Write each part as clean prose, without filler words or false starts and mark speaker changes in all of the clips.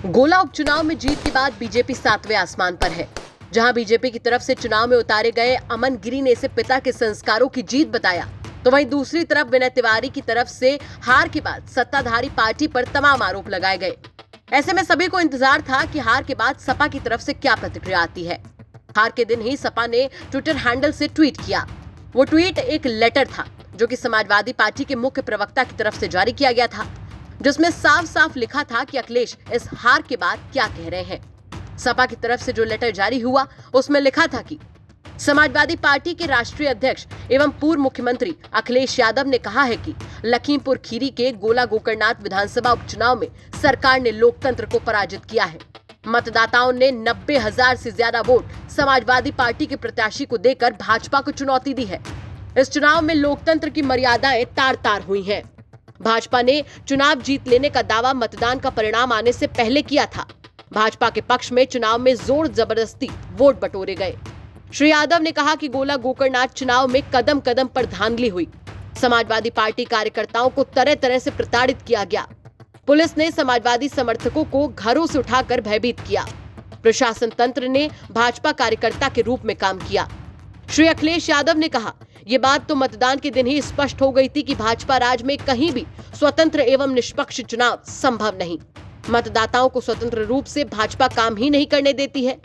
Speaker 1: गोला उपचुनाव में जीत के बाद बीजेपी 7वें आसमान पर है। जहां बीजेपी की तरफ से चुनाव में उतारे गए अमन गिरी ने इसे पिता के संस्कारों की जीत बताया, तो वहीं दूसरी तरफ विनय तिवारी की तरफ से हार के बाद सत्ताधारी पार्टी पर तमाम आरोप लगाए गए। ऐसे में सभी को इंतजार था कि हार के बाद सपा की तरफ से क्या प्रतिक्रिया आती है। हार के दिन ही सपा ने ट्विटर हैंडल से ट्वीट किया। वो ट्वीट एक लेटर था जो कि समाजवादी पार्टी के मुख्य प्रवक्ता की तरफ से जारी किया गया था, जिसमें साफ साफ लिखा था कि अखिलेश इस हार के बाद क्या कह रहे हैं। सपा की तरफ से जो लेटर जारी हुआ उसमें लिखा था कि समाजवादी पार्टी के राष्ट्रीय अध्यक्ष एवं पूर्व मुख्यमंत्री अखिलेश यादव ने कहा है कि लखीमपुर खीरी के गोला गोकर्णनाथ विधानसभा उपचुनाव में सरकार ने लोकतंत्र को पराजित किया है। मतदाताओं ने 90,000 से ज्यादा वोट समाजवादी पार्टी के प्रत्याशी को देकर भाजपा को चुनौती दी है। इस चुनाव में लोकतंत्र की मर्यादाएं तार तार हुई हैं। भाजपा ने चुनाव जीत लेने का दावा मतदान का परिणाम आने से पहले किया था। भाजपा के पक्ष में चुनाव में जोर जबरदस्ती वोट बटोरे गए। श्री यादव ने कहा कि गोला गोकर्णनाथ चुनाव में कदम कदम पर धांधली हुई। समाजवादी पार्टी कार्यकर्ताओं को तरह तरह से प्रताड़ित किया गया। पुलिस ने समाजवादी समर्थकों को घरों से उठाकर भयभीत किया। प्रशासन तंत्र ने भाजपा कार्यकर्ता के रूप में काम किया। श्री अखिलेश यादव ने कहा, ये बात तो मतदान के दिन ही स्पष्ट हो गई थी कि भाजपा राज में कहीं भी स्वतंत्र एवं निष्पक्ष चुनाव संभव नहीं। मतदाताओं को स्वतंत्र रूप से भाजपा काम ही नहीं करने देती है।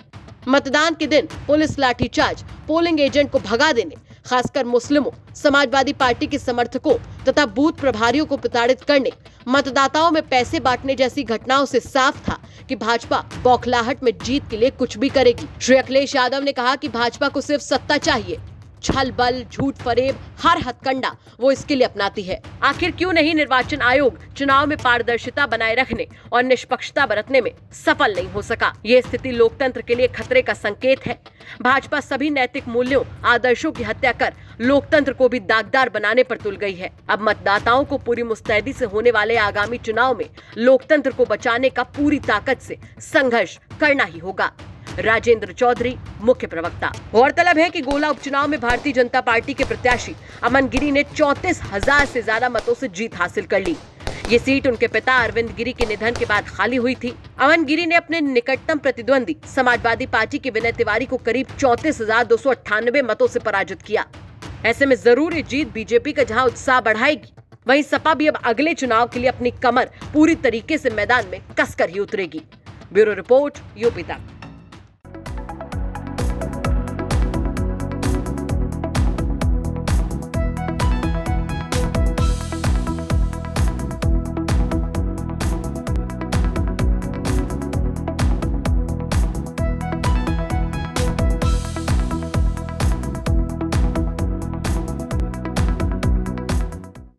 Speaker 1: मतदान के दिन पुलिस लाठीचार्ज, पोलिंग एजेंट को भगा देने, खासकर मुस्लिमों, समाजवादी पार्टी के समर्थकों तथा बूथ प्रभारियों को प्रताड़ित करने, मतदाताओं में पैसे बांटने जैसी घटनाओं से साफ था कि भाजपा बौखलाहट में जीत के लिए कुछ भी करेगी। श्री अखिलेश यादव ने कहा कि भाजपा को सिर्फ सत्ता चाहिए, छल बल, झूठ फरेब, हर हथकंडा वो इसके लिए अपनाती है। आखिर क्यों नहीं निर्वाचन आयोग चुनाव में पारदर्शिता बनाए रखने और निष्पक्षता बरतने में सफल नहीं हो सका। ये स्थिति लोकतंत्र के लिए खतरे का संकेत है। भाजपा सभी नैतिक मूल्यों, आदर्शों की हत्या कर लोकतंत्र को भी दागदार बनाने पर तुल गई है। अब मतदाताओं को पूरी मुस्तैदी से होने वाले आगामी चुनाव में लोकतंत्र को बचाने का पूरी ताकत से संघर्ष करना ही होगा। राजेंद्र चौधरी, मुख्य प्रवक्ता। गौरतलब है कि गोला उपचुनाव में भारतीय जनता पार्टी के प्रत्याशी अमन गिरी ने 34,000 से ज्यादा मतों से जीत हासिल कर ली। ये सीट उनके पिता अरविंद गिरी के निधन के बाद खाली हुई थी। अमन गिरी ने अपने निकटतम प्रतिद्वंदी समाजवादी पार्टी के विनय तिवारी को करीब 34,298 मतों से पराजित किया। ऐसे में जरूर ये जीत बीजेपी का जहां उत्साह बढ़ाएगी, वहीं सपा भी अब अगले चुनाव के लिए अपनी कमर पूरी तरीके से मैदान में कसकर ही उतरेगी। ब्यूरो रिपोर्ट, यूपी तक।